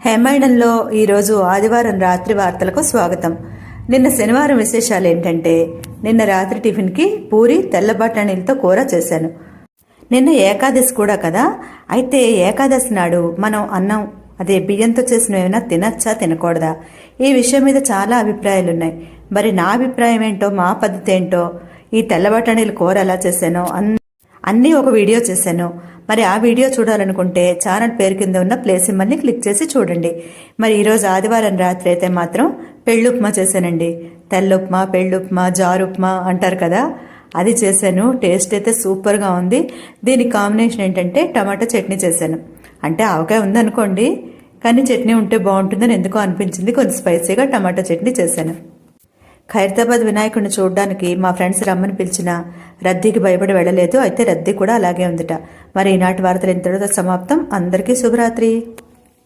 హేమాయణంలో ఈరోజు ఆదివారం రాత్రి వార్తలకు స్వాగతం. నిన్న శనివారం విశేషాలు ఏంటంటే, నిన్న రాత్రి టిఫిన్కి పూరి తెల్ల బఠానీలతో కూర చేశాను. నిన్న ఏకాదశి కూడా కదా, అయితే ఏకాదశి నాడు మనం అన్నం అదే బియ్యంతో చేసిన ఏమైనా తినచ్చా తినకూడదా, ఈ విషయం మీద చాలా అభిప్రాయాలున్నాయి. మరి నా అభిప్రాయం ఏంటో, మా పద్ధతి ఏంటో, ఈ తెల్ల బఠానీల కూర ఎలా చేశానో అన్నీ ఒక వీడియో చేశాను. మరి ఆ వీడియో చూడాలనుకుంటే ఛానల్ పేరు కింద ఉన్న ప్లే సింబల్ని క్లిక్ చేసి చూడండి. మరి ఈరోజు ఆదివారం రాత్రి అయితే మాత్రం పెళ్ళుప్మా చేశానండి. తెల్లుప్మా, పెళ్ళుప్మా, జారుప్మా అంటారు కదా, అది చేశాను. టేస్ట్ అయితే సూపర్గా ఉంది. దీనికి కాంబినేషన్ ఏంటంటే టమాటా చట్నీ చేశాను. అంటే ఆవకాయ ఉందనుకోండి, కానీ చట్నీ ఉంటే బాగుంటుందని ఎందుకో అనిపించింది. కొంచెం స్పైసీగా టమాటా చట్నీ చేశాను. ఖైరతాబాద్ వినాయకుడిని చూడడానికి మా ఫ్రెండ్స్ రమ్మని పిలిచిన రద్దీకి భయపడి వెళ్ళలేదు. అయితే రద్దీ కూడా అలాగే ఉందిట. మరి ఈనాటి వార్తలు ఇంతటితో సమాప్తం. అందరికీ శుభరాత్రి.